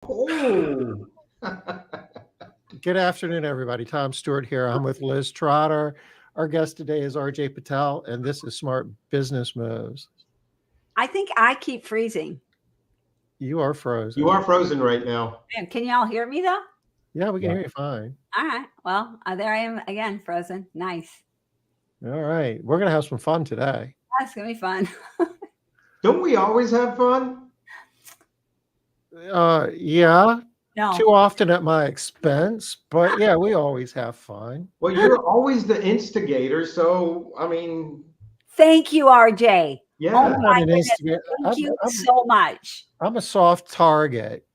Oh, Good afternoon, everybody. Tom Stewart here. I'm with Liz Trotter. Our guest today is RJ Patel, and this is Smart Business Moves. I think I keep freezing. You are you frozen. are frozen right now. Man, can y'all hear me though? Yeah, we can Yeah. hear you fine. All right. Well, there I am again, frozen. Nice. All right. We're going to have some fun today. That's gonna be fun. Don't we always have fun? Yeah, too No. often at my expense, but yeah, we always have fun. Well, you're always the instigator. So, I mean, Thank you, RJ. Oh yeah. I'm not my an goodness. instigator. Thank you so much. I'm a soft target.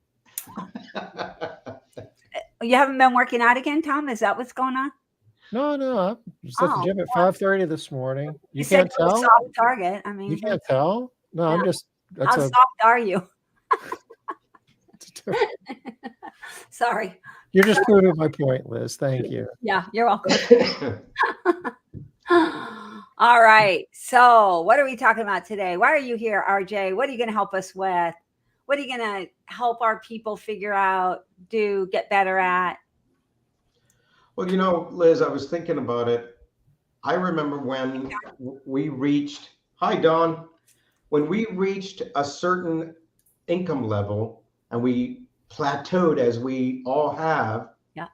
You haven't been working out again, Tom? Is that what's going on? No, no, I was at the Oh, gym at 5:30 this morning. you You said can't you're a tell? soft target. I You mean, can't tell? No, yeah. I'm just, How that's a, soft are you? Sorry. you're just proving my point, Liz. Thank you. Yeah, you're welcome. All right. So, what are we talking about today? Why are you here, RJ? What are you going to help us with? What are you going to help our people figure out, do, get better at? Well, Liz, I was thinking about it. I remember when we reached, hi, Don, when we reached a certain income level and we plateaued as we all have. Yeah.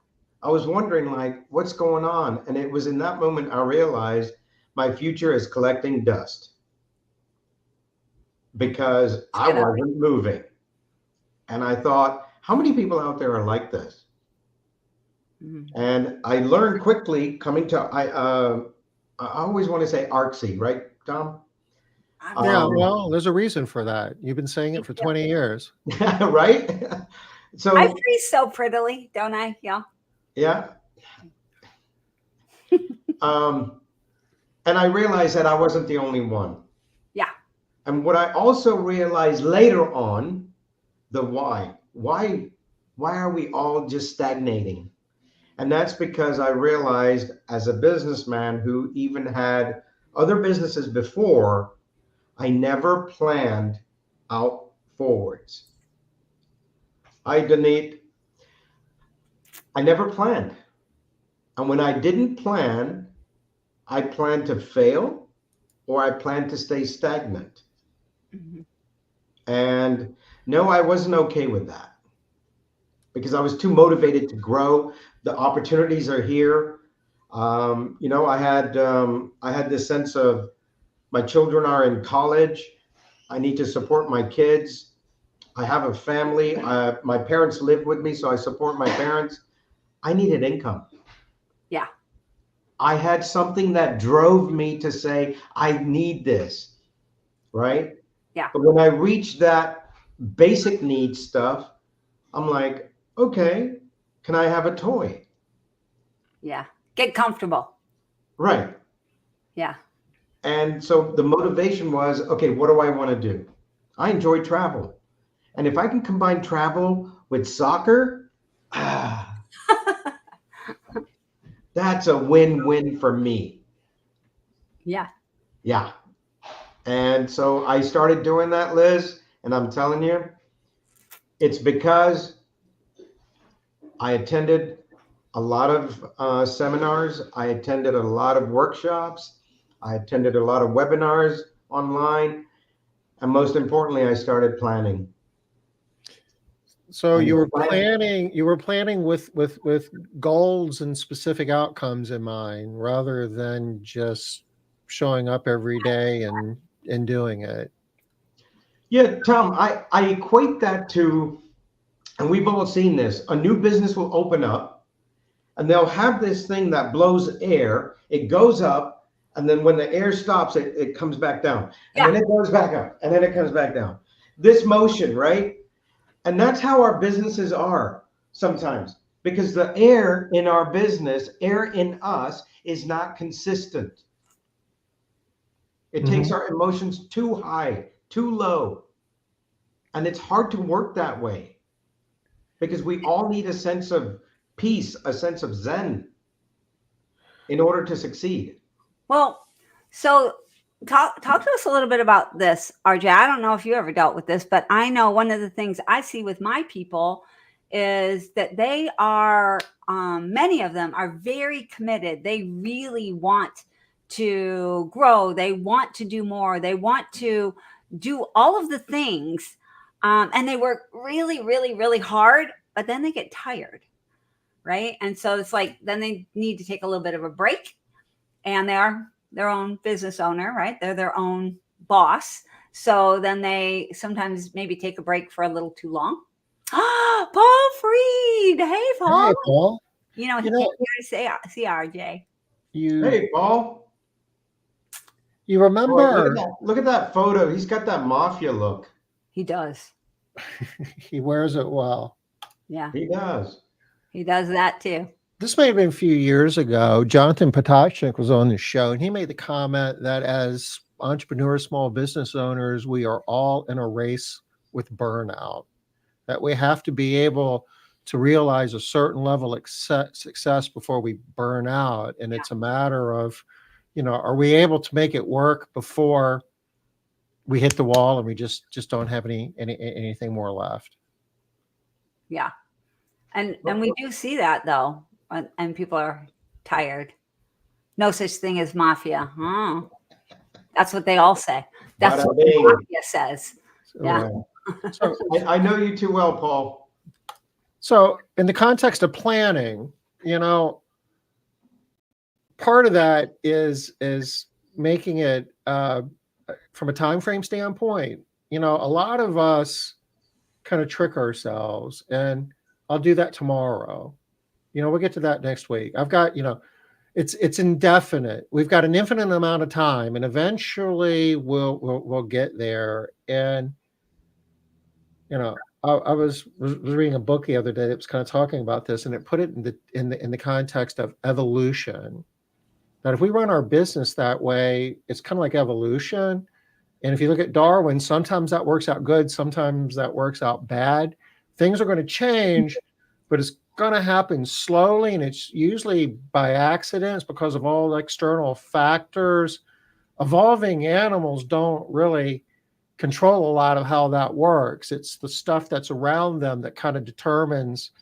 I was wondering, like, what's going on? And it was in that moment I realized my future is collecting dust because I Get up. wasn't moving. And I thought, how many people out there are like this? Mhm. And I learned quickly coming to, I always want to say artsy, right, Tom? I'm Yeah, Um, well, there's a reason for that. You've been saying it for 20 years. right? I So, freeze so prettily, don't I? Yeah. yeah. Um, and I realized that I wasn't the only one. Yeah. And what I also realized later on, the why. Why are we all just stagnating? And that's because I realized as a businessman who even had other businesses before, I never planned out forwards. I donate, I never planned. And when I didn't plan, I planned to fail or I planned to stay stagnant. Mhm. And no, I wasn't okay with that because I was too motivated to grow. The opportunities are here. I had this sense of my children are in college. I need to support my kids. I have a family. My parents live with me, so I support my parents. I needed income. Yeah. I had something that drove me to say, I need this, right? Yeah. But when I reached that basic need stuff, I'm like, okay, can I have a toy? Yeah. Get comfortable. Right. Yeah. And so the motivation was, okay, what do I want to do? I enjoy travel. And if I can combine travel with soccer, that's a win-win for me. Yeah. Yeah. And so I started doing that, Liz. And I'm telling you, it's because I attended a lot of seminars, I attended a lot of workshops, I attended a lot of webinars online. And most importantly, I started planning. So And you the were plan, planning with goals and specific outcomes in mind rather than just showing up every day and doing it. yeah, Tom, I equate that to, and we've all seen this, a new business will open up and they'll have this thing that blows air. It goes up, and then when the air stops, it comes back down. And Yeah. then it goes back up, and then it comes back down. This motion, right? And that's how our businesses are sometimes because the air in our business, air in us, is not consistent. It takes Mhm. our emotions too high, too low. And it's hard to work that way because we all need a sense of peace, a sense of zen in order to succeed. Well, so talk to us a little bit about this, RJ. I don't know if you ever dealt with this, but I know one of the things I see with my people is that they are, many of them are very committed. They really want to grow. They want to do more. They want to do all of the things. And they work really, really, really hard, but then they get tired. Right. And so it's like, then they need to take a little bit of a break, and they are their own business owner, right? They're their own boss. So then they sometimes maybe take a break for a little too long. Paul Freed. Hey, Paul. Hey, Paul. You know, You know, he's here to see RJ. Hey, Paul. You Boy, remember look at that photo. He's got that mafia look. He does. he wears it well. Yeah, He does. he does that too. This may have been a few years ago. Jonathan Potashnik was on the show, and he made the comment that as entrepreneurs, small business owners, we are all in a race with burnout, that we have to be able to realize a certain level of success before we burn out. And it's a matter of, are we able to make it work before we hit the wall and we just don't have anything more left? Yeah. And we do see that though, and people are tired. No such thing as mafia. Oh, that's what they all say. That's what the mafia says. Yeah. So, I know you too well, Paul. So in the context of planning, part of that is making it from a time frame standpoint. A lot of us kind of trick ourselves, and I'll do that tomorrow. We'll get to that next week. I've got, it's indefinite. We've got an infinite amount of time, and eventually we'll get there. And I was reading a book the other day that was kind of talking about this, and it put it in the context of evolution. That if we run our business that way, it's kind of like evolution. And if you look at Darwin, sometimes that works out good, sometimes that works out bad. Things are going to change, but it's going to happen slowly, and it's usually by accidents because of all the external factors. Evolving animals don't really control a lot of how that works. It's the stuff that's around them that kind of determines,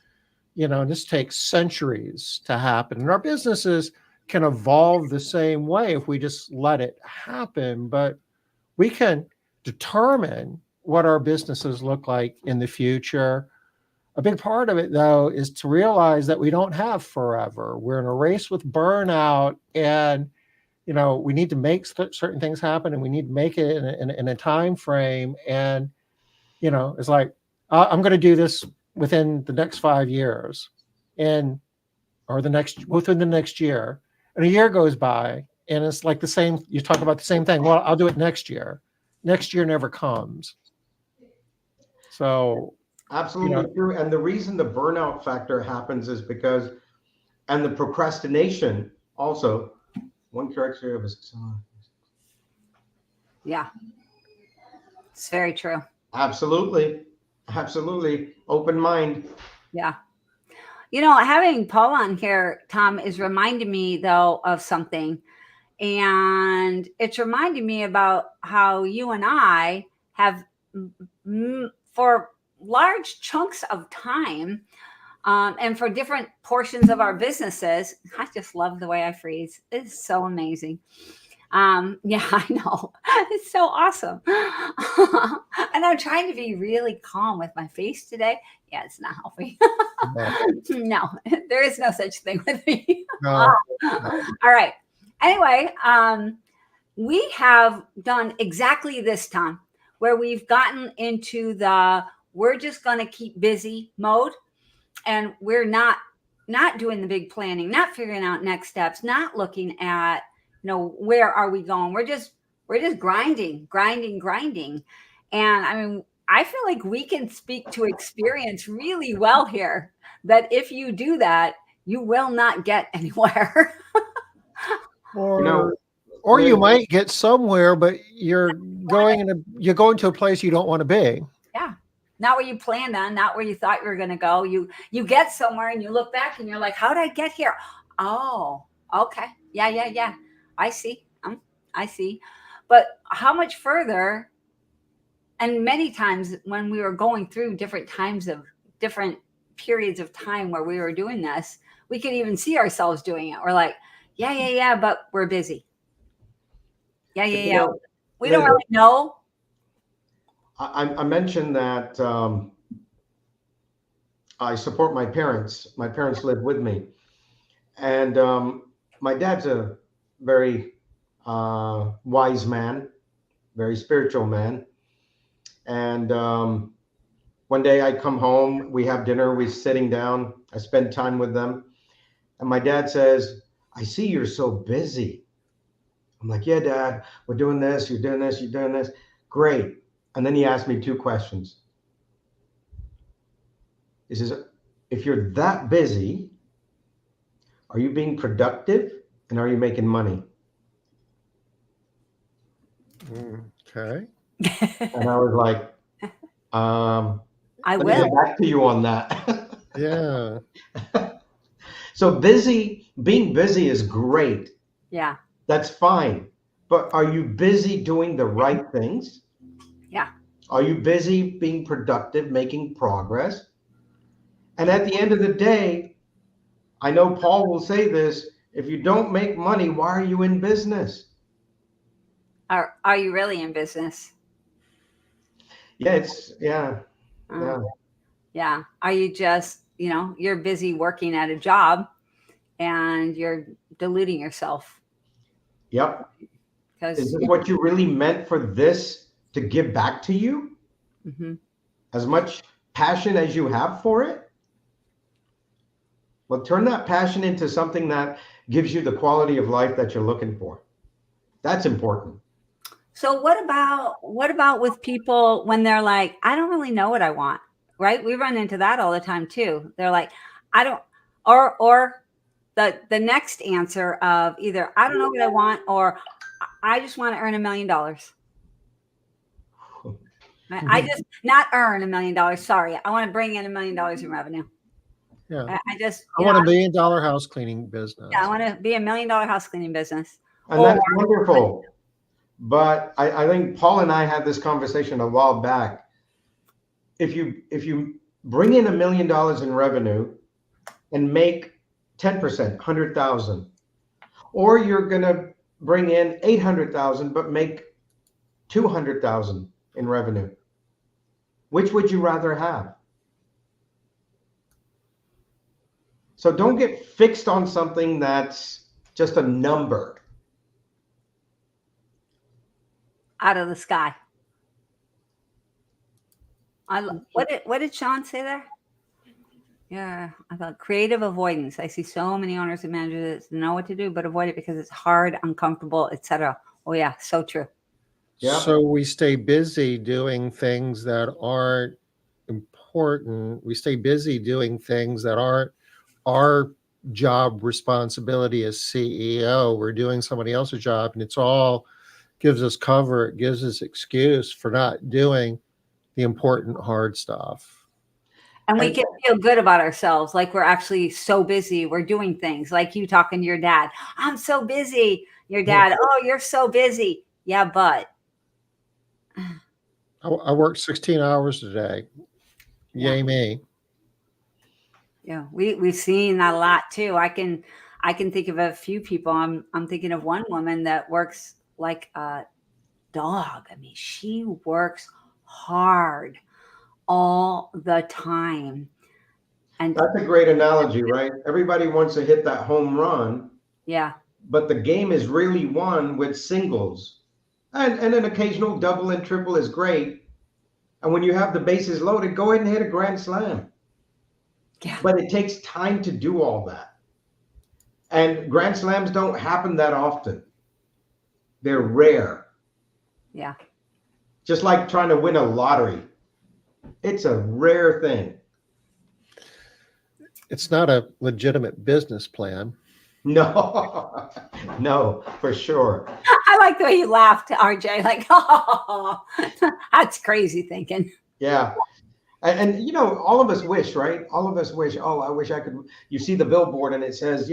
and this takes centuries to happen. And our businesses can evolve the same way if we just let it happen, but we can determine what our businesses look like in the future. A big part of it, though, is to realize that we don't have forever. We're in a race with burnout, and we need to make certain things happen, and we need to make it in a time frame. And it's like, I'm going to do this within the next 5 years, or within the next year. And a year goes by, and it's like the same. You talk about the same thing. Well, I'll do it next year. Next year never comes. So absolutely true. And the reason the burnout factor happens is because, and the procrastination also. One character of his. Yeah, it's very true. Absolutely. Open mind. Yeah. Having Paul on here, Tom, is reminding me though of something, and it's reminding me about how you and I have, for large chunks of time, and for different portions of our businesses. I just love the way I freeze. It's so amazing. Yeah, I know. It's so awesome. And I'm trying to be really calm with my face today. Yeah, it's not helping. No, there is no such thing with me. No. All right. Anyway, we have done exactly this, Tom, where we've gotten into we're just going to keep busy mode, and we're not doing the big planning, not figuring out next steps, not looking at, where are we going? We're just grinding. And I mean, I feel like we can speak to experience really well here, that if you do that, you will not get anywhere. Or you might get somewhere, but you're going to a place you don't want to be. Yeah. Not where you planned on, not where you thought you were going to go. You get somewhere and you look back and you're like, how did I get here? Oh, okay. Yeah. I see. I see. But how much further? And many times when we were going through different periods of time where we were doing this, we could even see ourselves doing it. We're like, yeah, but we're busy. Yeah. You know, We don't Liz, really know. I mentioned that I support my parents. My parents live with me, and my dad's a very wise man, very spiritual man. And one day I come home, we have dinner, we're sitting down, I spend time with them, and my dad says, "I see you're so busy." I'm like, "Yeah, Dad, we're doing this, you're doing this, you're doing this." Great. And then he asked me two questions. He says, "If you're that busy, are you being productive and are you making money?" Okay. And I was like, I let me get will. back to you on that. Yeah. So being busy is great. Yeah. That's fine. But are you busy doing the right things? Yeah. Are you busy being productive, making progress? And at the end of the day, I know Paul will say this, if you don't make money, why are you in business? Are you really in business? Yeah, yeah. Uh, yeah. Are you just, you're busy working at a job and you're deluding yourself Yep. Is because, this what you really meant for this to give back to you? mm-hmm. As much passion as you have for it? Well, turn that passion into something that gives you the quality of life that you're looking for. That's important. So what about with people when they're like, I don't really know what I want, right? We run into that all the time too. They're like, I don't, or the next answer of either I don't know what I want or I just want to earn $1 million. I just not earn $1 million. Sorry, I want to bring in $1 million in revenue. Yeah. I just, I want $1 million house cleaning business. yeah, I want to be $1 million house cleaning business. And that's wonderful. But I think Paul and I had this conversation a while back. If you bring in $1 million in revenue and make 10%, 100,000, or you're gonna bring in 800,000 but make 200,000 in revenue, which would you rather have? So don't get fixed on something that's just a number. Out of the sky. What did Sean say there? Yeah, I thought creative avoidance. I see so many owners and managers that know what to do, but avoid it because it's hard, uncomfortable, etc. Oh yeah, so true. Yeah. So we stay busy doing things that aren't important. We stay busy doing things that aren't our job responsibility as CEO. We're doing somebody else's job, and it's all gives us cover. It gives us excuse for not doing the important, hard stuff. And we can feel good about ourselves, like we're actually so busy. We're doing things like you talking to your dad. I'm so busy. Your dad, oh, you're so busy. Yeah, but I worked 16 hours a day. Yay me. Yeah, we've seen that a lot too. I can think of a few people. I'm thinking of one woman that works like a dog. I mean, she works hard all the time. And that's a great analogy, right? Everybody wants to hit that home run. Yeah. But the game is really won with singles. And an occasional double and triple is great. And when you have the bases loaded, go ahead and hit a grand slam. Yeah. But it takes time to do all that. And grand slams don't happen that often. They're rare. Yeah. Just like trying to win a lottery. It's a rare thing. It's not a legitimate business plan. No, no, for sure. I like the way you laughed, RJ. Like, oh, that's crazy thinking. Yeah. And you know, all of us wish, right? All of us wish, oh, I wish I could. You see the billboard and it says,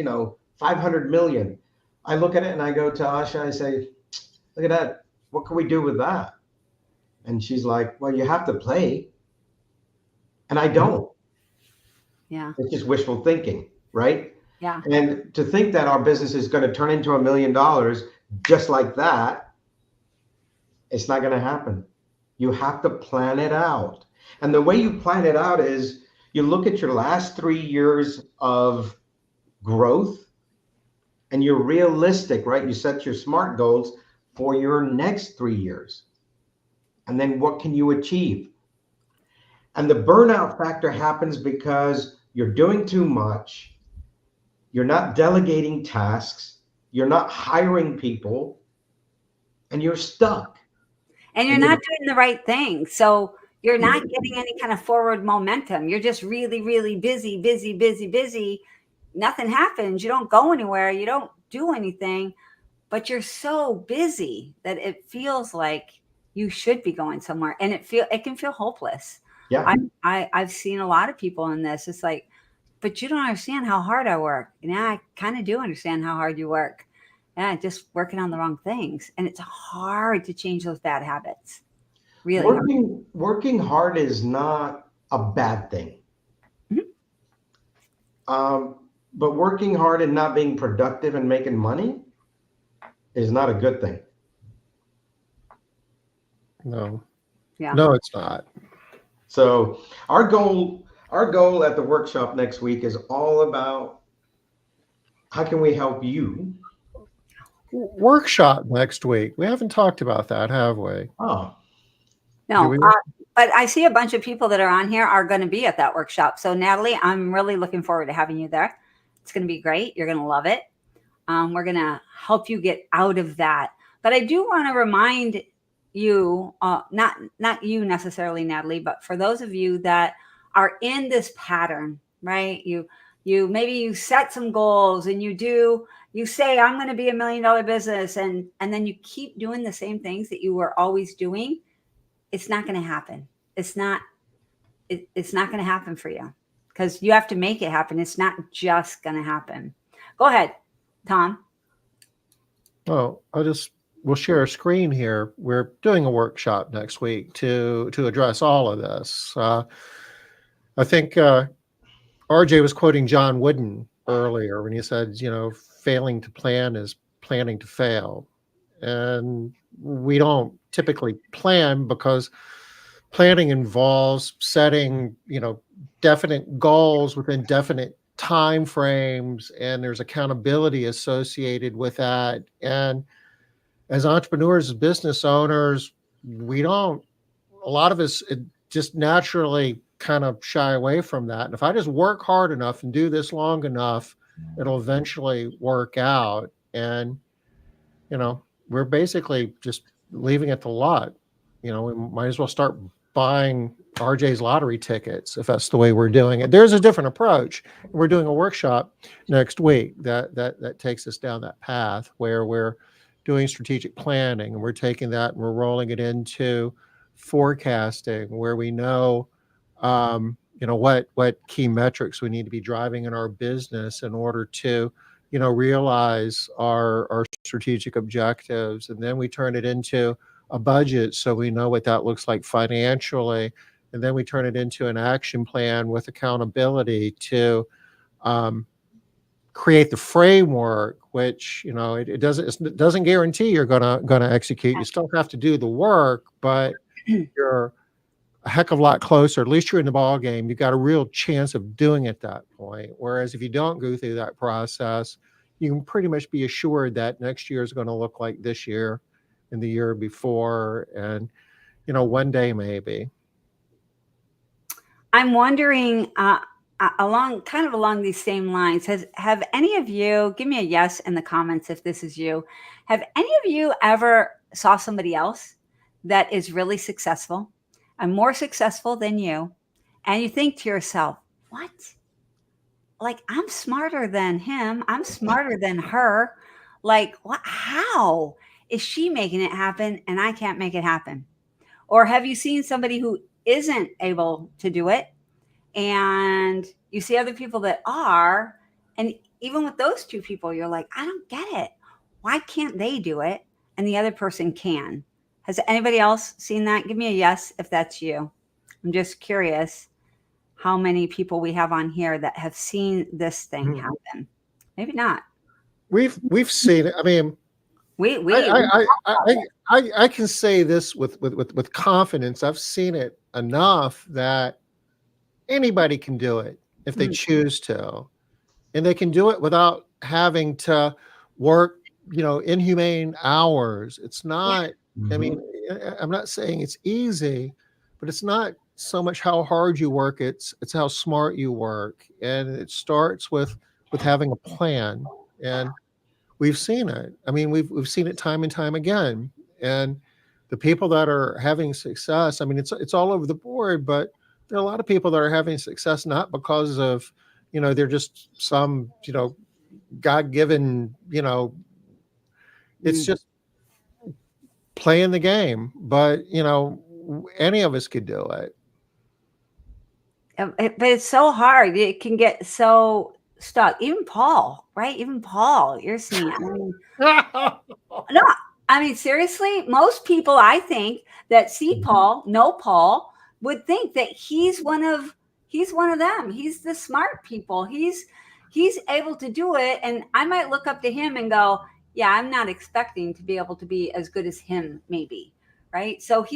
500 million. I look at it and I go to Asha, I say, look at that. What can we do with that? And she's like, well, you have to play. And I don't. Yeah. It's just wishful thinking, right? Yeah. And to think that our business is going to turn into $1 million just like that, it's not going to happen. You have to plan it out. And the way you plan it out is you look at your last 3 years of growth and you're realistic, right? You set your SMART goals for your next 3 years. And then what can you achieve? And the burnout factor happens because you're doing too much, you're not delegating tasks, you're not hiring people, and you're stuck. And you're And not doing the right thing. So you're not getting any kind of forward momentum. You're just really, really busy, busy, busy, busy. Nothing happens. You don't go anywhere. You don't do anything, but you're so busy that it feels like you should be going somewhere, and it can feel hopeless. yeah, I've seen a lot of people in this. It's like, but you don't understand how hard I work. Yeah, I kind of do understand how hard you work. Yeah, just working on the wrong things. And it's hard to change those bad habits. Really hard. working hard is not a bad thing. Mhm. But working hard and not being productive and making money is not a good thing. No, Yeah. no, it's not. So our goal at the workshop next week is all about how can we help you? Workshop next week. We haven't talked about that, have we? Oh, Do No, we? but I see a bunch of people that are on here are going to be at that workshop. So Natalie, I'm really looking forward to having you there. It's going to be great. You're going to love it. We're going to help you get out of that. But I do want to remind you, not you necessarily, Natalie, but for those of you that are in this pattern, right? You maybe you set some goals and you say I'm going to be $1 million business, and then you keep doing the same things that you were always doing. It's not going to happen. It's not going to happen for you, because you have to make it happen. It's not just going to happen. Go ahead, Tom. Oh, we'll share a screen here. We're doing a workshop next week to address all of this. I think RJ was quoting John Wooden earlier when he said, failing to plan is planning to fail. And we don't typically plan because planning involves setting, definite goals within definite time frames, and there's accountability associated with that. And as entrepreneurs, as business owners, a lot of us just naturally kind of shy away from that. And if I just work hard enough and do this long enough, it'll eventually work out. And, we're basically just leaving it to luck. We might as well start buying RJ's lottery tickets if that's the way we're doing it. There's a different approach. We're doing a workshop next week that takes us down that path where we're doing strategic planning, and we're taking that and we're rolling it into forecasting, where we know what key metrics we need to be driving in our business in order to realize our strategic objectives. And then we turn it into a budget so we know what that looks like financially, and then we turn it into an action plan with accountability to create the framework, which it doesn't guarantee you're gonna execute. You still have to do the work, but you're a heck of a lot closer. At least you're in the ball game. You've got a real chance of doing it at that point. Whereas if you don't go through that process, you can pretty much be assured that next year is going to look like this year and the year before, and one day maybe. I'm wondering, along these same lines, have any of you, give me a yes in the comments if this is you, have any of you ever saw somebody else that is really successful and more successful than you, and you think to yourself, what? Like, I'm smarter than him. I'm smarter than her. Like, what? How is she making it happen and I can't make it happen? Or have you seen somebody who isn't able to do it, and you see other people that are, and even with those two people, you're like, I don't get it. Why can't they do it and the other person can? Has anybody else seen that? Give me a yes if that's you. I'm just curious how many people we have on here that have seen this thing happen. Maybe not. We've seen it. I mean, We I can say this with confidence. I've seen it enough that anybody can do it if they choose to, and they can do it without having to work, inhumane hours. It's not. I mean, I'm not saying it's easy, but it's not so much how hard you work. It's how smart you work, and it starts with having a plan. And we've seen it. I mean, we've seen it time and time again. And the people that are having success, I mean, it's all over the board, but there are a lot of people that are having success not because of, they're just some, God-given, it's just playing the game. But, any of us could do it. But it's so hard. It can get so stuck. Even Paul, right? Even Paul, you're seeing. I mean, no, I mean seriously. Most people, I think, that see Paul, know Paul, would think that he's one of them. He's the smart people. He's able to do it, and I might look up to him and go, "Yeah, I'm not expecting to be able to be as good as him, maybe." Right? So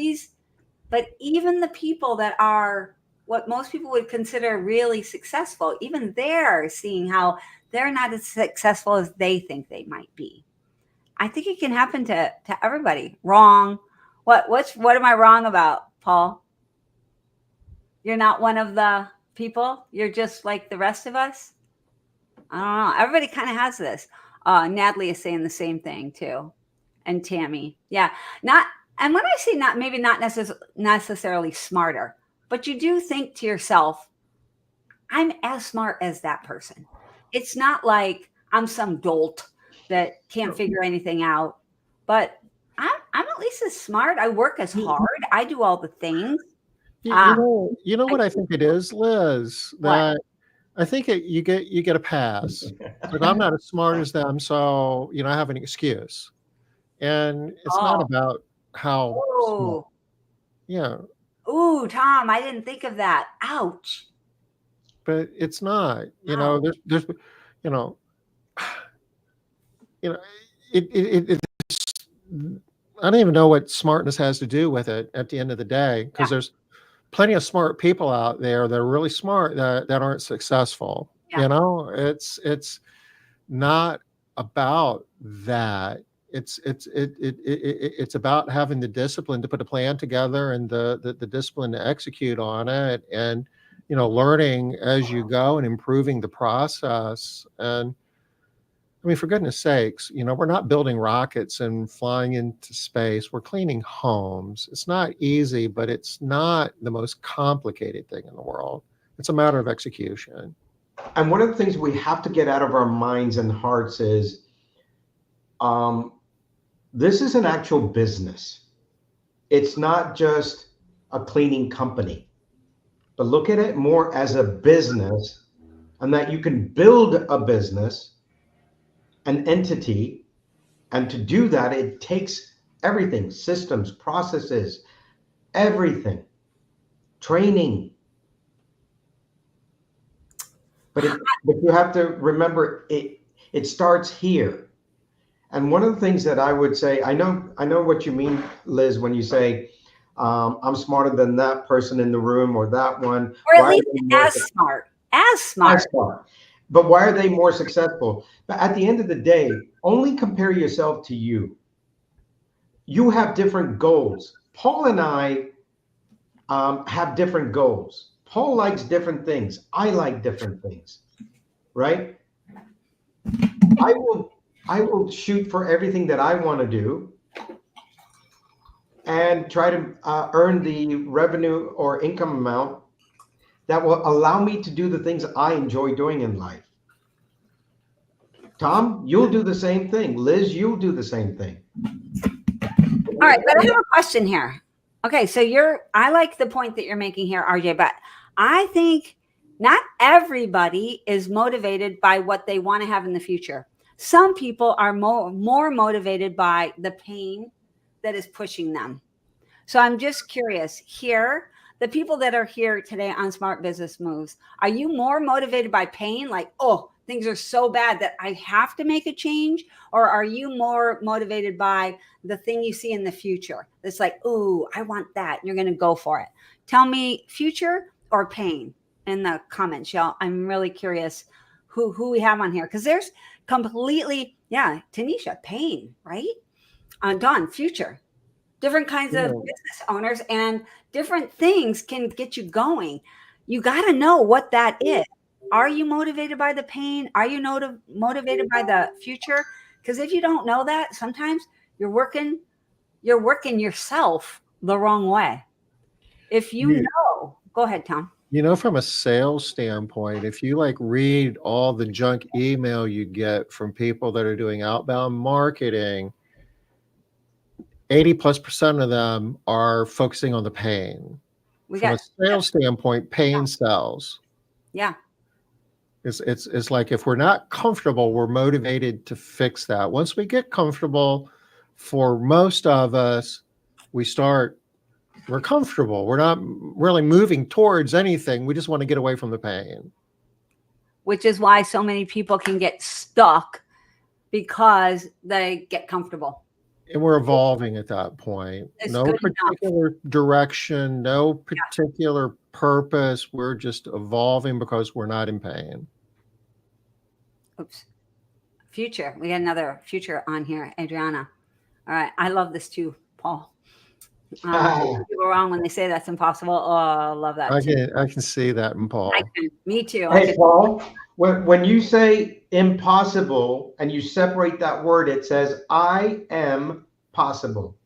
but even the people that are what most people would consider really successful, even they're seeing how they're not as successful as they think they might be. I think it can happen to everybody. Wrong. What am I wrong about, Paul? You're not one of the people. You're just like the rest of us. I don't know. Everybody kind of has this. Natalie is saying the same thing too, and Tammy. Yeah, not. And when I say not, maybe not necessarily smarter, but you do think to yourself, I'm as smart as that person. It's not like I'm some dolt that can't figure anything out, but I'm at least as smart. I work as hard. I do all the things. You know what I think it is, Liz, that I think you get a pass. Like, I'm not as smart as them, so I have an excuse. And it's not about how smart. Yeah. Ooh, Tom, I didn't think of that. Ouch. But it's not. There's it's I don't even know what smartness has to do with it at the end of the day, because there's plenty of smart people out there that are really smart that aren't successful. It's not about that. It's about having the discipline to put a plan together and the discipline to execute on it, and learning as you go and improving the process. And I mean, for goodness sakes, we're not building rockets and flying into space. We're cleaning homes. It's not easy, but it's not the most complicated thing in the world. It's a matter of execution. And one of the things we have to get out of our minds and hearts is this is an actual business. It's not just a cleaning company, but look at it more as a business, and that you can build a business, an entity, and to do that, it takes everything: systems, processes, everything, training. But you have to remember, it starts here. And one of the things that I would say, I know what you mean, Liz, when you say, I'm smarter than that person in the room or that one. Or at least as smart. As smart. But why are they more successful? But at the end of the day, only compare yourself to you. You have different goals. Paul and I have different goals. Paul likes different things. I like different things, right? I will shoot for everything that I want to do and try to earn the revenue or income amount that will allow me to do the things I enjoy doing in life. Tom, you'll do the same thing. Liz, you'll do the same thing. All right, but I have a question here. Okay, so I like the point that you're making here, RJ, but I think not everybody is motivated by what they want to have in the future. Some people are more motivated by the pain, that is pushing them. So I'm just curious here, the people that are here today on Smart Business Moves, are you more motivated by pain? Like, oh, things are so bad that I have to make a change? Or are you more motivated by the thing you see in the future? It's like, ooh, I want that. You're going to go for it. Tell me future or pain in the comments, y'all. I'm really curious who we have on here. Because there's completely, yeah, Tanisha, pain, right? Dawn, future. Different kinds of business owners and different things can get you going. You got to know what that is. Are you motivated by the pain? Are you motivated by the future? Because if you don't know that, sometimes you're working yourself the wrong way. If you know, go ahead, Tom. From a sales standpoint, if you like read all the junk email you get from people that are doing outbound marketing, 80+% of them are focusing on the pain. From a sales standpoint, pain sells. Yeah. It's like if we're not comfortable, we're motivated to fix that. Once we get comfortable, for most of us, we're comfortable. We're not really moving towards anything. We just want to get away from the pain. Which is why so many people can get stuck because they get comfortable. And we're evolving at that point. No particular direction, no particular purpose. We're just evolving because we're not in pain. Oops. Future. We got another future on here, Adriana. All right. I love this too, Paul. People are wrong when they say that's impossible. Oh, I love that. I can see that in Paul. Me too. Hey, Paul, when you say impossible and you separate that word, it says, I am possible.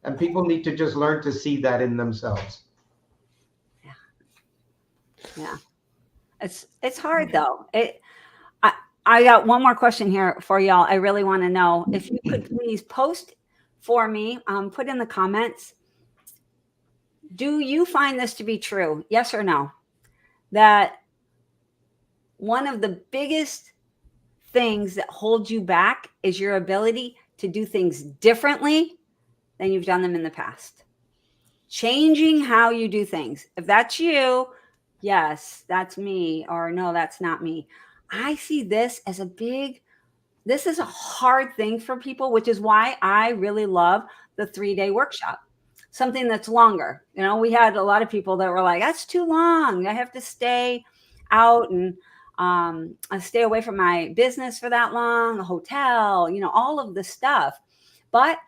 And people need to just learn to see that in themselves. Yeah. It's hard though. I got one more question here for y'all. I really want to know if you could please post for me, put in the comments. Do you find this to be true? Yes or no? That one of the biggest things that holds you back is your ability to do things differently than you've done them in the past. Changing how you do things. If that's you, yes, that's me, or no, that's not me. I see this as this is a hard thing for people, which is why I really love the 3-day workshop. Something that's longer. We had a lot of people that were like, that's too long. I have to stay out and I stay away from my business for that long, a hotel, all of the stuff. But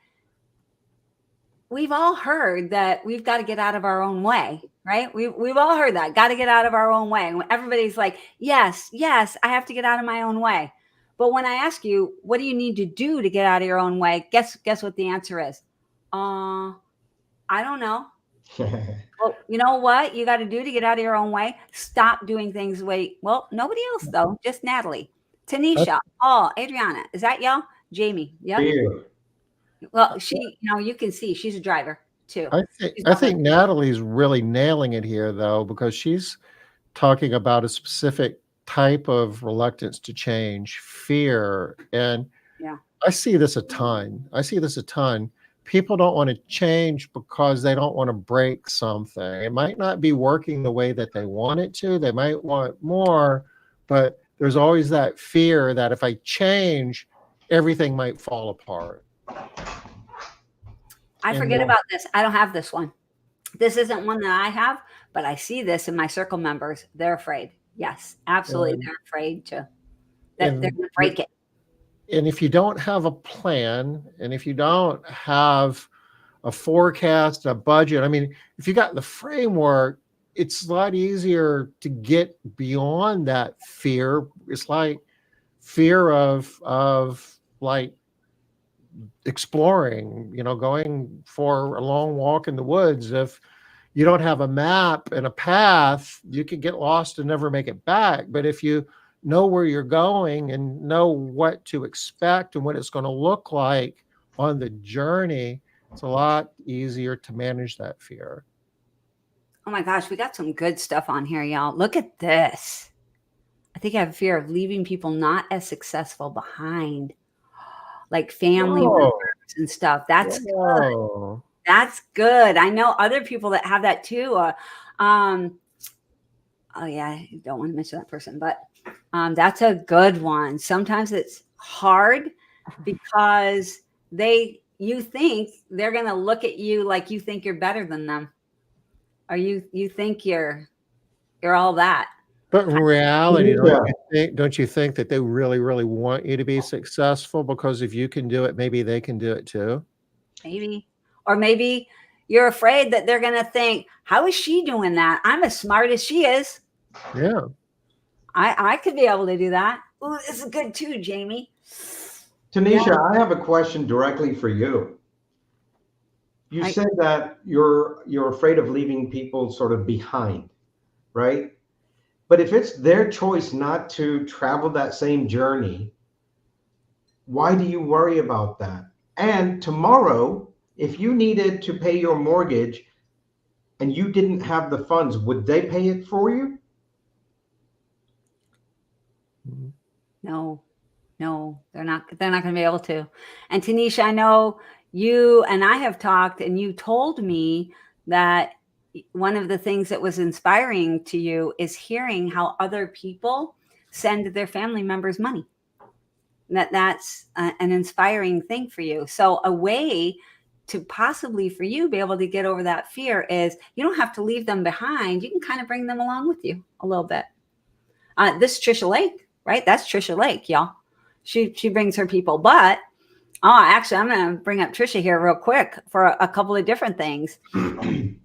we've all heard that we've got to get out of our own way, right? We've all heard that, got to get out of our own way. And everybody's like, yes, I have to get out of my own way. But when I ask you, what do you need to do to get out of your own way? Guess what the answer is? I don't know. Well, you know what you got to do to get out of your own way? Stop doing things the way, nobody else though, just Natalie, Tanisha, Paul, Adriana. Is that y'all? Jamie. Yep. Well, you can see she's a driver too. I think Natalie's really nailing it here though, because she's talking about a specific type of reluctance to change, fear. And I see this a ton. People don't want to change because they don't want to break something. It might not be working the way that they want it to. They might want more, but there's always that fear that if I change, everything might fall apart. I forget about this. I don't have this one. This isn't one that I have, but I see this in my circle members. They're afraid. Yes, absolutely. They're afraid that they're going to break it. And if you don't have a plan, and if you don't have a forecast, a budget, if you got the framework, it's a lot easier to get beyond that fear. It's like fear of like exploring, going for a long walk in the woods. If you don't have a map and a path, you could get lost and never make it back. But if you know where you're going and know what to expect and what it's going to look like on the journey, it's a lot easier to manage that fear. Oh my gosh, we got some good stuff on here, y'all. Look at this. I think I have a fear of leaving people not as successful behind. like family Whoa. members and stuff. That's good. Whoa. That's good. I know other people that have that too. Oh yeah, I don't want to mention that person, but that's a good one. Sometimes it's hard because you think they're gonna look at you like you think you're better than them, or you think you're all that. But in reality, Yeah. don't you think that they really, really want you to be successful? Because if you can do it, maybe they can do it too. Maybe, or maybe you're afraid that they're gonna think, "How is she doing that? I'm as smart as she is. Yeah. I could be able to do that." Ooh, this is good too, Jamie. Tanisha, I have a question directly for you. You said that you're afraid of leaving people sort of behind, right? But if it's their choice not to travel that same journey, why do you worry about that? And tomorrow, if you needed to pay your mortgage and you didn't have the funds, would they pay it for you? No, they're not. They're not going to be able to. And Tanisha, I know you and I have talked, and you told me that one of the things that was inspiring to you is hearing how other people send their family members money. That's an inspiring thing for you. So a way to possibly for you be able to get over that fear is you don't have to leave them behind. You can kind of bring them along with you a little bit. This is Trisha Lake, right? That's Trisha Lake, y'all. She brings her people. But actually, I'm going to bring up Trisha here real quick for a couple of different things.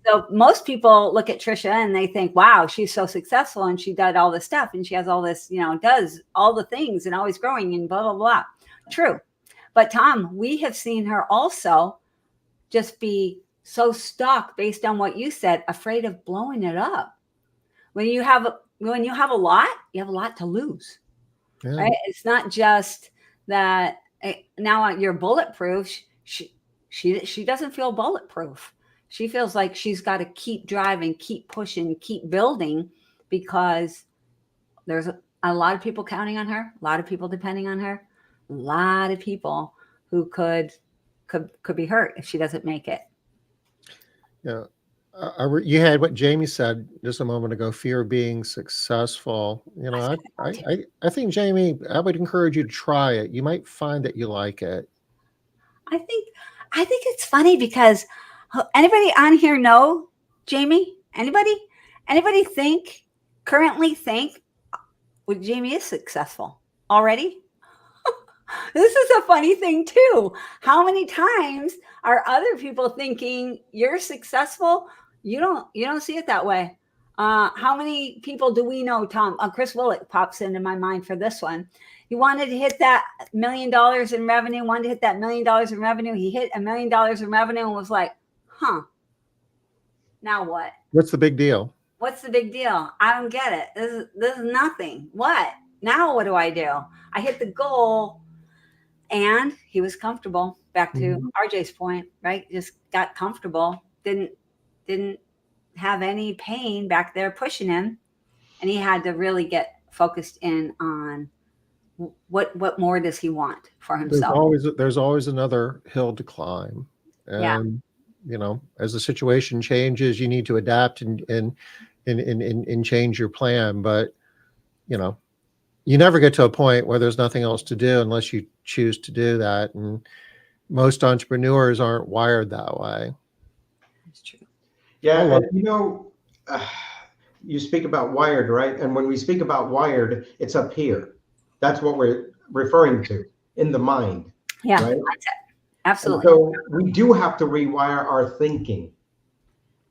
So most people look at Trisha and they think, wow, she's so successful and she did all this stuff and she has all this, does all the things and always growing and blah, blah, blah. True. But Tom, we have seen her also just be so stuck based on what you said, afraid of blowing it up. When you have a lot, you have a lot to lose. Yeah. Right? It's not just that now you're bulletproof. She doesn't feel bulletproof. She feels like she's got to keep driving, keep pushing, keep building because there's a lot of people counting on her, a lot of people depending on her, a lot of people who could be hurt if she doesn't make it. Yeah. You had what Jamie said just a moment ago, fear of being successful. I think, Jamie, I would encourage you to try it. You might find that you like it. I think it's funny because anybody on here know Jamie? Anybody currently think well, Jamie is successful already? This is a funny thing too. How many times are other people thinking you're successful? You don't see it that way. How many people do we know, Tom? Chris Willett pops into my mind for this one. He wanted to hit that $1 million in revenue, wanted to hit that $1 million in revenue. He hit $1 million in revenue and was like, now what? What's the big deal? What's the big deal? I don't get it. This is nothing. What? Now what do I do? I hit the goal and he was comfortable. Back to RJ's point, right? Just got comfortable. Didn't have any pain back there pushing him. And he had to really get focused in on what more does he want for himself. There's always another hill to climb. And as the situation changes, you need to adapt and change your plan. But you never get to a point where there's nothing else to do unless you choose to do that. And most entrepreneurs aren't wired that way. That's true. Yeah, you speak about wired, right? And when we speak about wired, it's up here. That's what we're referring to in the mind. Yeah, right? Absolutely. And so we do have to rewire our thinking.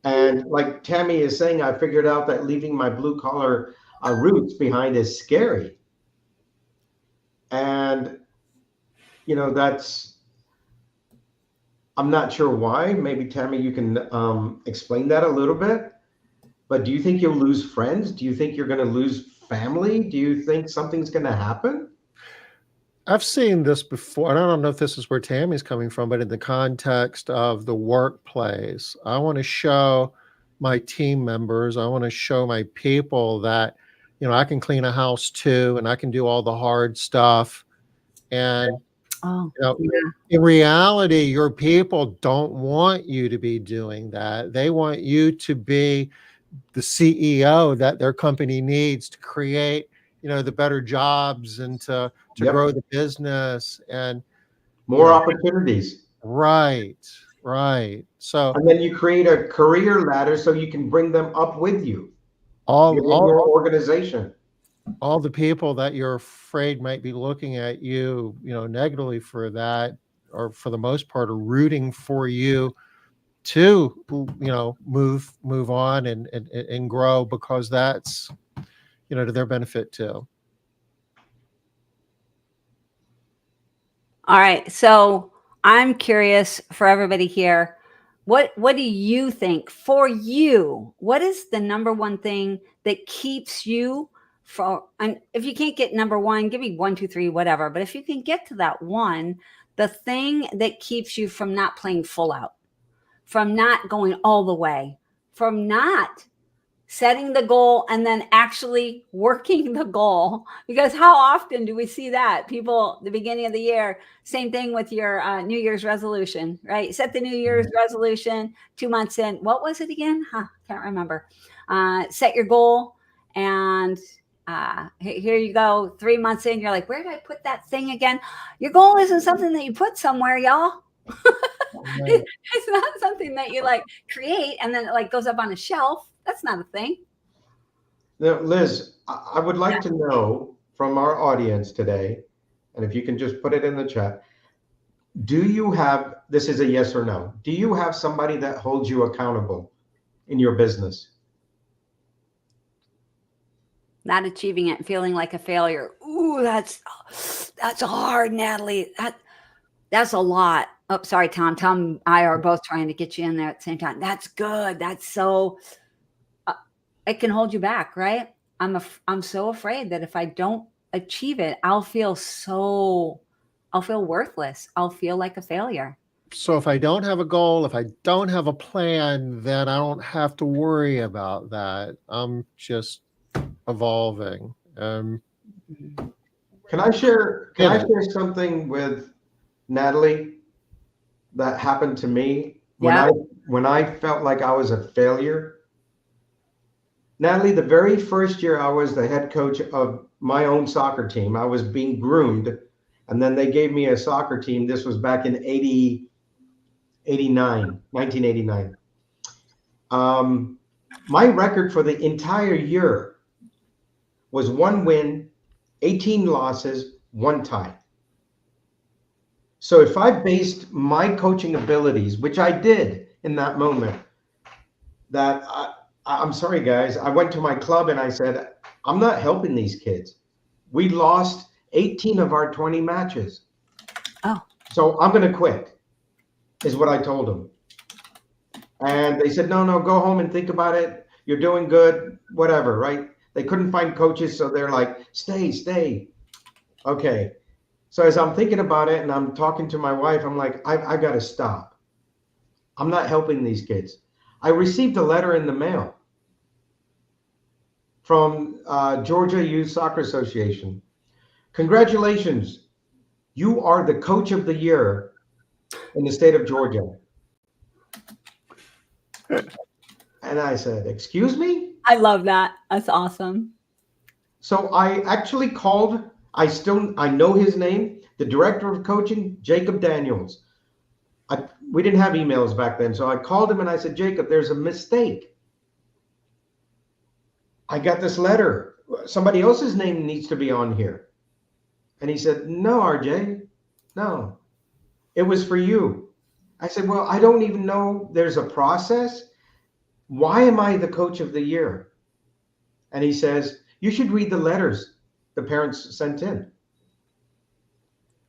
And like Tammy is saying, I figured out that leaving my blue collar roots behind is scary. And, I'm not sure why. Maybe Tammy, you can explain that a little bit. But do you think you'll lose friends? Do you think you're going to lose family? Do you think something's going to happen? I've seen this before, and I don't know if this is where Tammy's coming from, but in the context of the workplace, I want to show my team members, I want to show my people that, I can clean a house too, and I can do all the hard stuff. And Oh, You know, yeah. in reality, your people don't want you to be doing that. They want you to be the CEO that their company needs to create, the better jobs and to grow Yep. the business and, you More know, opportunities. right, right. So And then you create a career ladder so you can bring them up with you all within all your all organization. all the people that you're afraid might be looking at you, negatively for that, or for the most part, are rooting for you to, move on and grow, because that's, to their benefit too. All right. So I'm curious for everybody here. What do you think for you? What is the number one thing that keeps you from, and if you can't get number one, give me 1, 2, 3, whatever. But if you can get to that one, the thing that keeps you from not playing full out, from not going all the way, from not setting the goal and then actually working the goal, because how often do we see that people the beginning of the year, same thing with your New Year's resolution, right? Set the New Year's resolution, 2 months in, what was it again? Can't remember. Set your goal, and here you go, 3 months in, you're like, where did I put that thing again? Your goal isn't something that you put somewhere, y'all. Right. It's not something that you like create and then it like goes up on a shelf. That's not a thing. Now, Liz, I would like to know from our audience today, and if you can just put it in the chat, do you have, this is a yes or no, do you have somebody that holds you accountable in your business? Not achieving it and feeling like a failure. Ooh, that's hard, Natalie. That's a lot. Oh, sorry, Tom. Tom and I are both trying to get you in there at the same time. That's good. That's so it can hold you back, right? I'm so afraid that if I don't achieve it, I'll feel worthless. I'll feel like a failure. So if I don't have a goal, if I don't have a plan, then I don't have to worry about that. I'm just evolving. Can I share something with Natalie that happened to me Yeah. when I felt like I was a failure? Natalie, the very first year I was the head coach of my own soccer team, I was being groomed, and then they gave me a soccer team. This was back in 1989. My record for the entire year was 1 win, 18 losses, 1 tie. So if I based my coaching abilities, which I did in that moment, that I'm sorry, guys, I went to my club and I said, I'm not helping these kids. We lost 18 of our 20 matches. Oh. So I'm going to quit, is what I told them. And they said, no, go home and think about it. You're doing good, whatever, right? They couldn't find coaches, so they're like, stay. Okay. So as I'm thinking about it and I'm talking to my wife, I'm like, I got to stop. I'm not helping these kids. I received a letter in the mail from Georgia Youth Soccer Association. Congratulations. You are the coach of the year in the state of Georgia. And I said, excuse me? I love that. That's awesome. So I actually called, I know his name, the director of coaching, Jacob Daniels. We didn't have emails back then. So I called him and I said, Jacob, there's a mistake. I got this letter. Somebody else's name needs to be on here. And he said, no, RJ, no, it was for you. I said, well, I don't even know there's a process. Why am I the coach of the year? And he says, you should read the letters the parents sent in.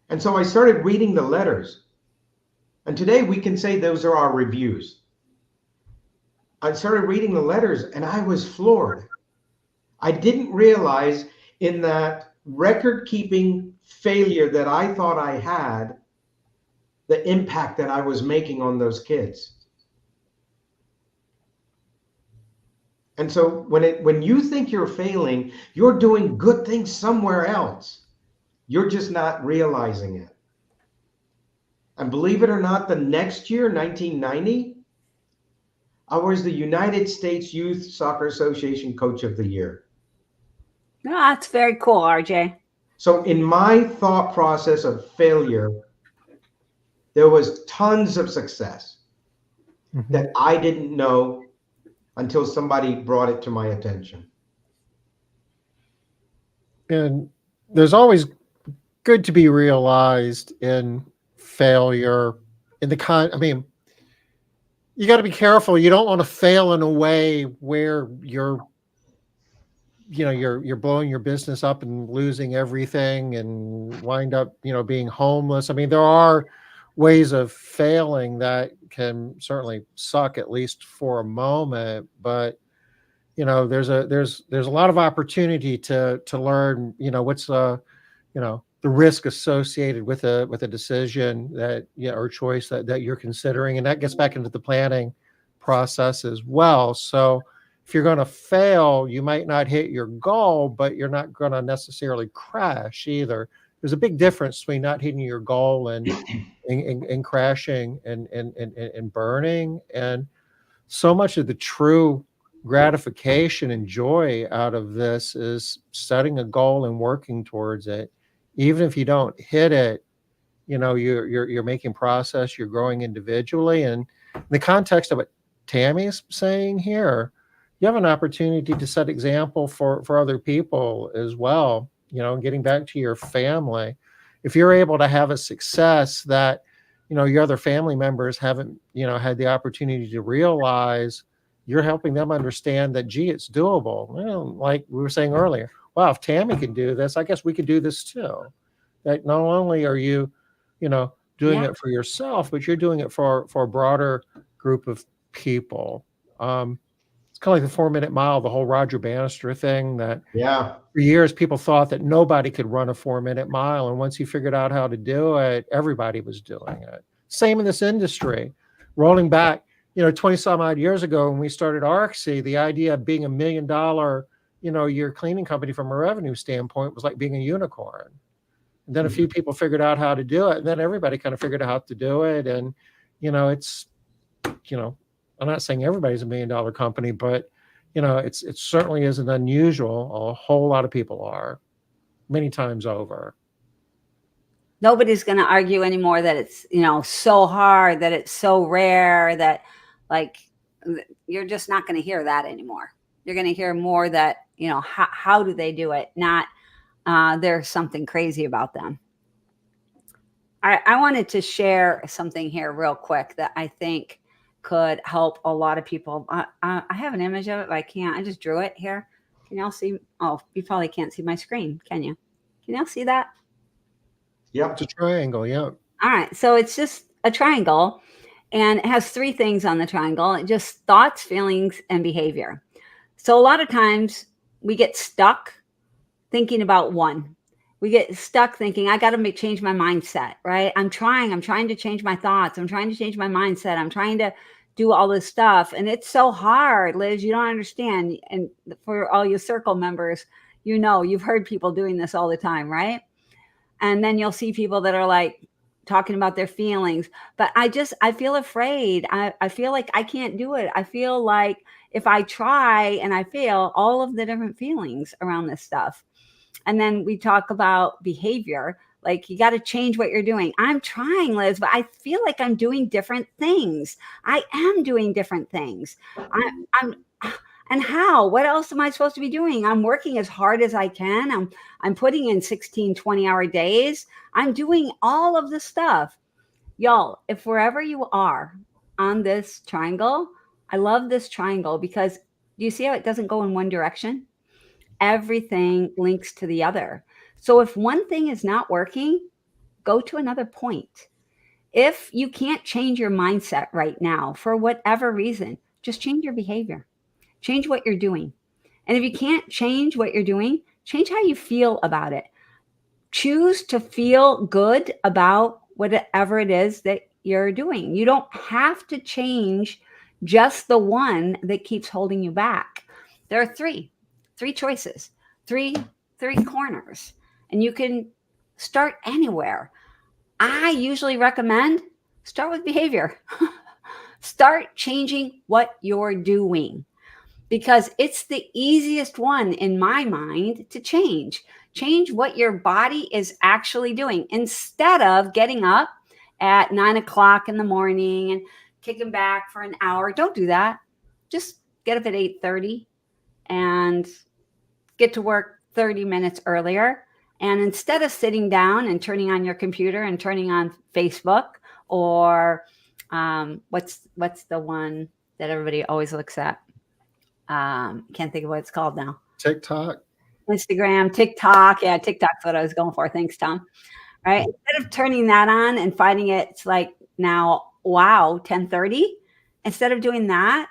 And so I started reading the letters. And today we can say those are our reviews. I started reading the letters and I was floored. I didn't realize in that record-keeping failure that I thought I had, the impact that I was making on those kids. And so when you think you're failing, you're doing good things somewhere else. You're just not realizing it. And believe it or not, the next year, 1990, I was the United States Youth Soccer Association Coach of the Year. No, that's very cool, RJ. So in my thought process of failure, there was tons of success that I didn't know until somebody brought it to my attention. And there's always good to be realized in failure in the I mean, you got to be careful. You don't want to fail in a way where you're blowing your business up and losing everything and wind up, being homeless. I mean, there are ways of failing that can certainly suck, at least for a moment, but there's a lot of opportunity to learn, what's the risk associated with a decision that, or choice that you're considering. And that gets back into the planning process as well. So if you're going to fail, you might not hit your goal, but you're not going to necessarily crash either. There's a big difference between not hitting your goal and crashing and burning. And so much of the true gratification and joy out of this is setting a goal and working towards it. Even if you don't hit it, you're making progress, you're growing individually. And in the context of what Tammy's saying here, you have an opportunity to set example for other people as well. Getting back to your family, if you're able to have a success that your other family members haven't had the opportunity to realize, you're helping them understand that, gee, it's doable. Like we were saying earlier, wow, if Tammy can do this, I guess we could do this too. That not only are you doing it for yourself, but you're doing it for a broader group of people. It's kind of like the 4-minute mile, the whole Roger Bannister thing, that for years people thought that nobody could run a 4-minute mile. And once you figured out how to do it, everybody was doing it. Same in this industry. Rolling back, 20 some odd years ago when we started ARCSI, the idea of being $1 million, year cleaning company from a revenue standpoint was like being a unicorn. And then a few people figured out how to do it. And then everybody kind of figured out how to do it. And, it's, I'm not saying everybody's $1 million company, but, it certainly isn't unusual. A whole lot of people are, many times over. Nobody's going to argue anymore that it's, so hard, that it's so rare, that like, you're just not going to hear that anymore. You're going to hear more that, how do they do it? Not, there's something crazy about them. I wanted to share something here real quick that I think could help a lot of people. I have an image of it, but I can't. I just drew it here. Can y'all see? Oh, you probably can't see my screen, can you? Can y'all see that? Yeah. It's a triangle, yeah. All right. So it's just a triangle, and it has 3 things on the triangle. It just thoughts, feelings, and behavior. So a lot of times we get stuck thinking about one. We get stuck thinking, I got to change my mindset, right? I'm trying to change my thoughts. I'm trying to change my mindset. I'm trying to do all this stuff. And it's so hard, Liz, you don't understand. And for all you circle members, you've heard people doing this all the time, right? And then you'll see people that are like talking about their feelings, but I feel afraid. I feel like I can't do it. I feel like if I try and I fail, all of the different feelings around this stuff. And then we talk about behavior. Like, you got to change what you're doing. I'm trying, Liz, but I feel like I'm doing different things. I am doing different things. And how? What else am I supposed to be doing? I'm working as hard as I can. I'm putting in 16, 20-hour days. I'm doing all of the stuff. Y'all, if wherever you are on this triangle, I love this triangle because do you see how it doesn't go in one direction? Everything links to the other. So if one thing is not working, go to another point. If you can't change your mindset right now for whatever reason, just change your behavior. Change what you're doing. And if you can't change what you're doing, change how you feel about it. Choose to feel good about whatever it is that you're doing. You don't have to change just the one that keeps holding you back. There are three choices, three corners, and you can start anywhere. I usually recommend start with behavior. Start changing what you're doing because it's the easiest one in my mind to change. Change what your body is actually doing instead of getting up at 9 o'clock in the morning and kicking back for an hour. Don't do that. Just get up at 8:30 and get to work 30 minutes earlier. And instead of sitting down and turning on your computer and turning on Facebook or what's the one that everybody always looks at? Can't think of what it's called now. TikTok. Instagram, TikTok. Yeah, TikTok's what I was going for. Thanks, Tom. Right. Instead of turning that on and finding it's like now, wow, 10:30. Instead of doing that,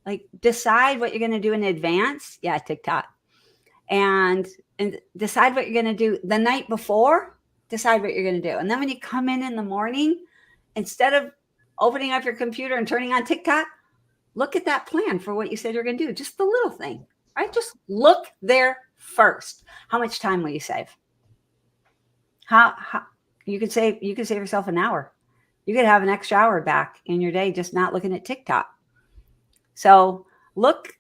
like decide what you're going to do in advance. Yeah, TikTok. And decide what you're going to do the night before. Decide what you're going to do. And then when you come in the morning, instead of opening up your computer and turning on TikTok, look at that plan for what you said you're going to do. Just the little thing, right? Just look there first. How much time will you save? How you could save yourself an hour. You could have an extra hour back in your day just not looking at TikTok. So look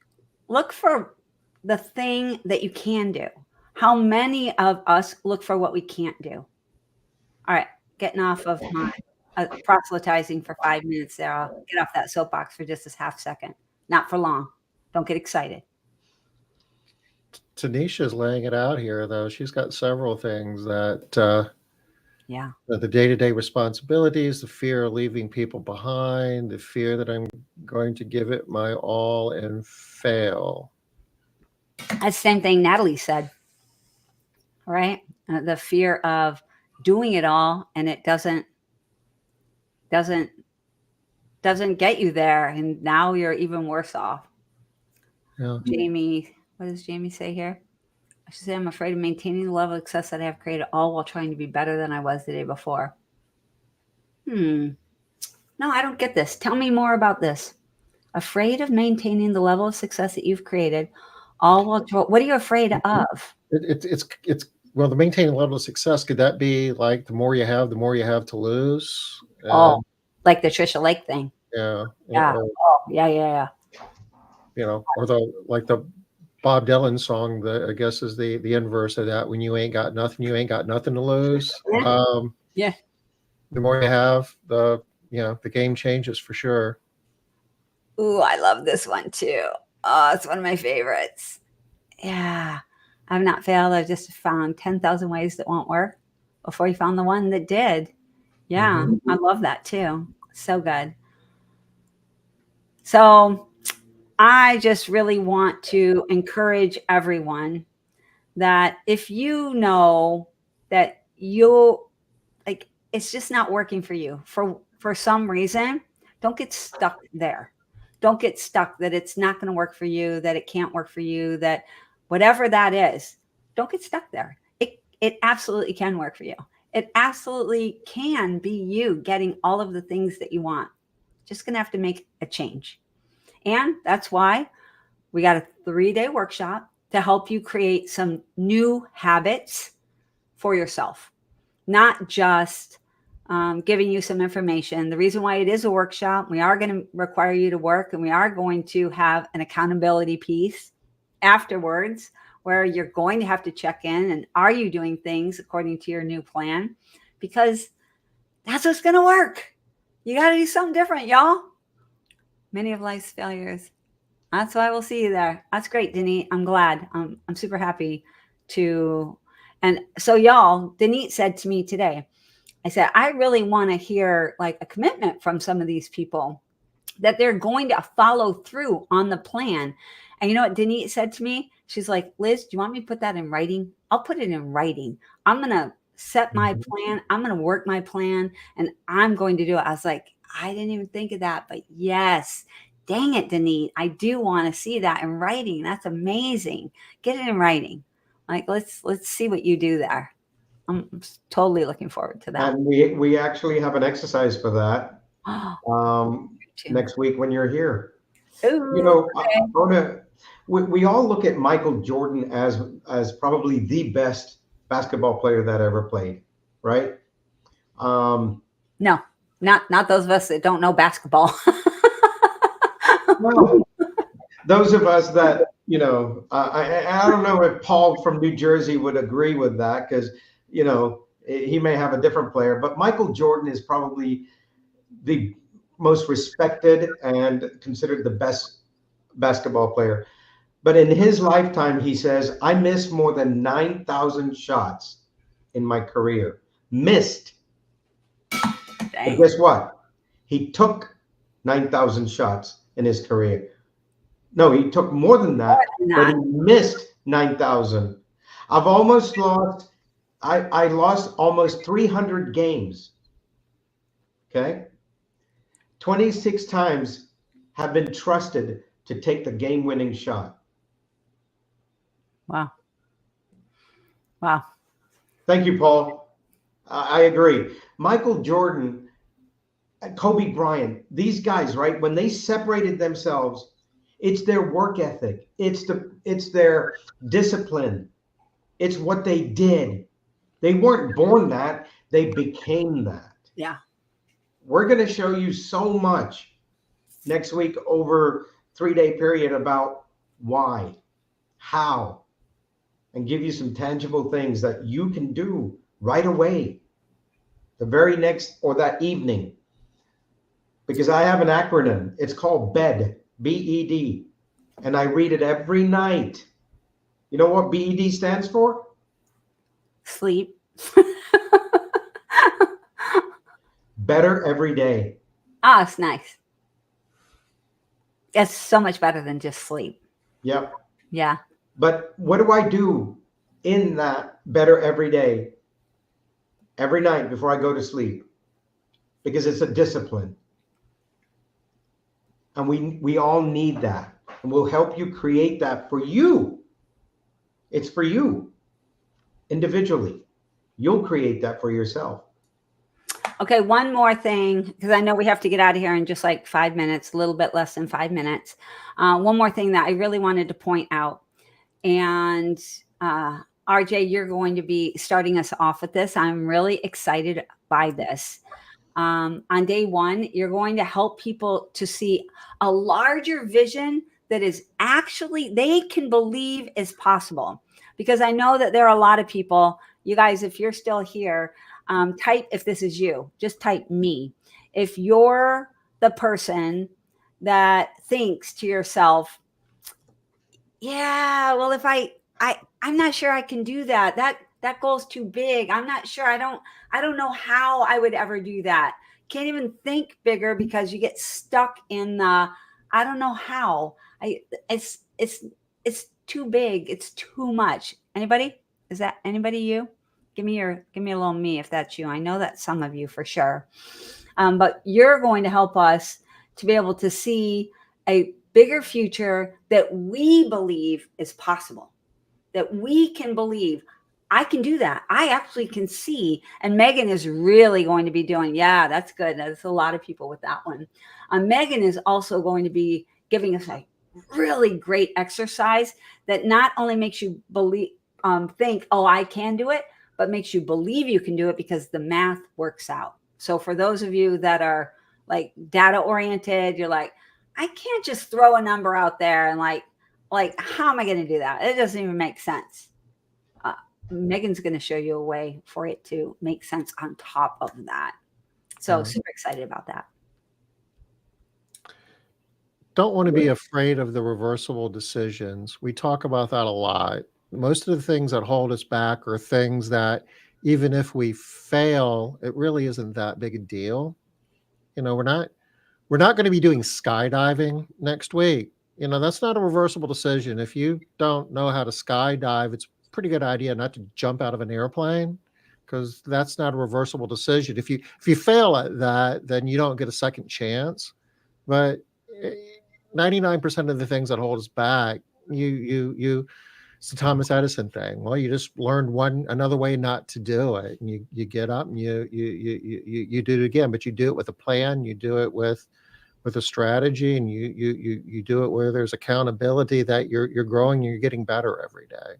for the thing that you can do. How many of us look for what we can't do? All right, getting off of my proselytizing for 5 minutes there. I'll get off that soapbox for just a half second. Not for long. Don't get excited. Tanisha's laying it out here, though. She's got several things that Yeah. the day-to-day responsibilities, the fear of leaving people behind, the fear that I'm going to give it my all and fail. That's the same thing Natalie said, right? The fear of doing it all and it doesn't get you there, and now you're even worse off. Yeah. Jamie, what does Jamie say here? I should say, I'm afraid of maintaining the level of success that I have created, all while trying to be better than I was the day before. No, I don't get this. Tell me more about this. Afraid of maintaining the level of success that you've created, all while what are you afraid of? It's well, the maintaining level of success, could that be like the more you have to lose? Oh, like the Trisha Lake thing. Yeah. Yeah. Or, oh, yeah. Or the Bob Dylan song, I guess is the inverse of that. When you ain't got nothing, you ain't got nothing to lose. Yeah. The more you have, the game changes for sure. Ooh, I love this one too. Oh, it's one of my favorites. Yeah. I've not failed. I've just found 10,000 ways that won't work before you found the one that did. Yeah. I love that too. So good. So I just really want to encourage everyone that if you know that it's just not working for you for some reason, don't get stuck there. Don't get stuck that it's not going to work for you, that it can't work for you, that whatever that is, don't get stuck there. It absolutely can work for you. It absolutely can be you getting all of the things that you want. Just going to have to make a change. And that's why we got a 3-day workshop to help you create some new habits for yourself, not just giving you some information. The reason why it is a workshop, we are going to require you to work, and we are going to have an accountability piece afterwards where you're going to have to check in and are you doing things according to your new plan? Because that's what's going to work. You got to do something different, y'all. Many of life's failures. That's why we'll see you there. That's great, Denise. I'm glad. I'm super happy to. And so, y'all, Denise said to me today, I said, I really want to hear like a commitment from some of these people that they're going to follow through on the plan. And you know what Denise said to me? She's like, Liz, do you want me to put that in writing? I'll put it in writing. I'm going to set my plan. I'm going to work my plan and I'm going to do it. I was like, I didn't even think of that, but yes, dang it, Denise. I do want to see that in writing. That's amazing. Get it in writing. Like, let's see what you do there. I'm totally looking forward to that. And we actually have an exercise for that next week when you're here. Ooh, okay. We all look at Michael Jordan as probably the best basketball player that ever played, right? No, not those of us that don't know basketball. Well, those of us that, I don't know if Paul from New Jersey would agree with that because, he may have a different player, but Michael Jordan is probably the most respected and considered the best basketball player. But in his lifetime, he says, I missed more than 9,000 shots in my career. Missed. But Dang. guess what? He took 9,000 shots in his career. No, he took more than that, but he Not. missed 9,000. I've almost lost, I lost almost 300 games. Okay. 26 times have been trusted to take the game winning shot. Wow. Wow. Thank you, Paul. I agree. Michael Jordan, Kobe Bryant, these guys, right? When they separated themselves, it's their work ethic. It's their discipline. It's what they did. They weren't born that, they became that. Yeah. We're going to show you so much next week over 3-day period about why, how, and give you some tangible things that you can do right away, the very next or that evening. Because I have an acronym. It's called BED, BED, and I read it every night. You know what BED stands for? Sleep. Better every day. Ah, it's nice. It's so much better than just sleep. Yep. Yeah. But what do I do in that better every day, every night before I go to sleep? Because it's a discipline. And we all need that. And we'll help you create that for you. It's for you individually. You'll create that for yourself. Okay, one more thing, because I know we have to get out of here in just like 5 minutes, a little bit less than 5 minutes. One more thing that I really wanted to point out. And RJ, you're going to be starting us off with this. I'm really excited by this. On day one, you're going to help people to see a larger vision that is actually they can believe is possible. Because I know that there are a lot of people, you guys, if you're still here, type if this is you, just type me. If you're the person that thinks to yourself, yeah, well, if I'm not sure I can do that. That goal's too big. I'm not sure. I don't know how I would ever do that. Can't even think bigger because you get stuck in the, I don't know how. It's too big. It's too much. Anybody? Is that anybody you? Give me a little me if that's you. I know that's some of you for sure. But you're going to help us to be able to see a bigger future that we believe is possible, that we can believe I can do that. I actually can see. And Megan is really going to be doing, yeah, that's good. That's a lot of people with that one. Megan is also going to be giving us a really great exercise that not only makes you believe, think, oh, I can do it, but makes you believe you can do it because the math works out. So for those of you that are like data oriented, you're like, I can't just throw a number out there and like, how am I going to do that? It doesn't even make sense. Megan's going to show you a way for it to make sense on top of that. So super excited about that. Don't want to be afraid of the reversible decisions. We talk about that a lot. Most of the things that hold us back are things that even if we fail, it really isn't that big a deal. You know, we're not going to be doing skydiving next week. You know, that's not a reversible decision. If you don't know how to skydive, it's a pretty good idea not to jump out of an airplane because that's not a reversible decision. If you fail at that, then you don't get a second chance. But 99% of the things that hold us back, it's the Thomas Edison thing. Well, you just learned another way not to do it, and you get up and you do it again. But you do it with a plan. You do it with a strategy, and you do it where there's accountability that you're growing and you're getting better every day.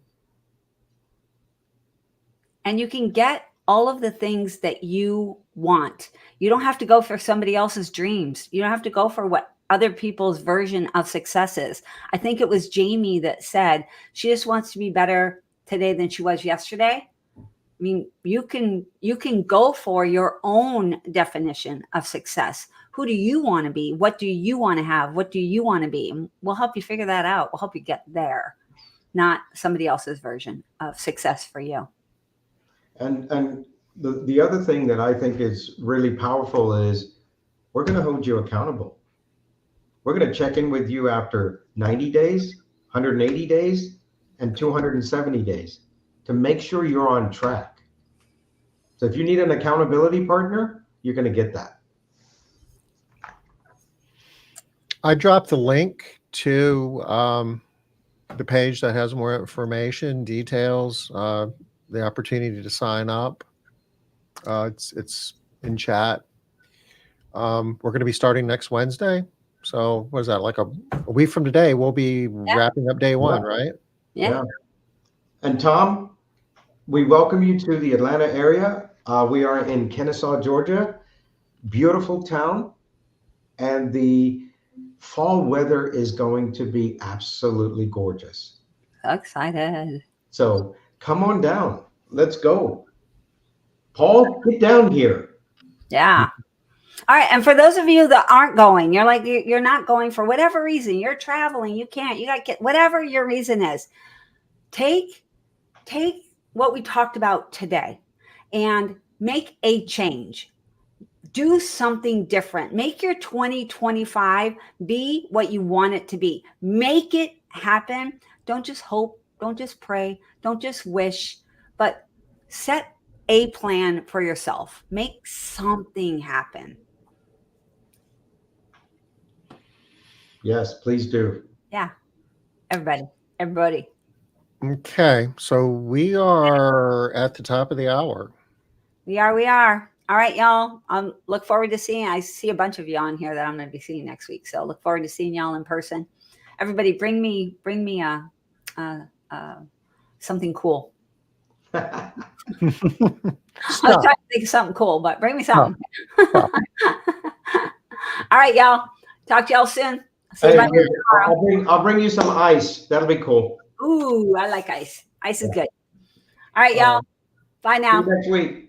And you can get all of the things that you want. You don't have to go for somebody else's dreams. You don't have to go for what other people's version of success is. I think it was Jamie that said she just wants to be better today than she was yesterday. I mean, you can go for your own definition of success. Who do you want to be? What do you want to have? What do you want to be? And we'll help you figure that out. We'll help you get there, not somebody else's version of success for you. And the other thing that I think is really powerful is we're going to hold you accountable. We're going to check in with you after 90 days, 180 days, and 270 days to make sure you're on track. So if you need an accountability partner, you're going to get that. I dropped the link to the page that has more information, details, the opportunity to sign up. It's in chat. We're going to be starting next Wednesday. So what is that, like a week from today? We'll be wrapping up day one, right? Yeah. And Tom, we welcome you to the Atlanta area. We are in Kennesaw, Georgia. Beautiful town. And the fall weather is going to be absolutely gorgeous. So excited. So come on down. Let's go. Paul, get down here. Yeah. All right. And for those of you that aren't going, you're like, you're not going for whatever reason, you're traveling, you can't, you got to get whatever your reason is. Take what we talked about today and make a change. Do something different. Make your 2025 be what you want it to be. Make it happen. Don't just hope. Don't just pray. Don't just wish, but set a plan for yourself. Make something happen. Yes, please do. Yeah. Everybody. Okay. So we are at the top of the hour. We are. All right, y'all. Look forward to seeing. I see a bunch of you on here that I'm going to be seeing next week. So look forward to seeing y'all in person. Everybody, bring me something cool. I was trying to think of something cool, but bring me something. All right, y'all. Talk to y'all soon. See you tomorrow. I'll bring you some ice. That'll be cool. Ooh, I like ice. Ice is good. All right, y'all. Bye now. See you next week.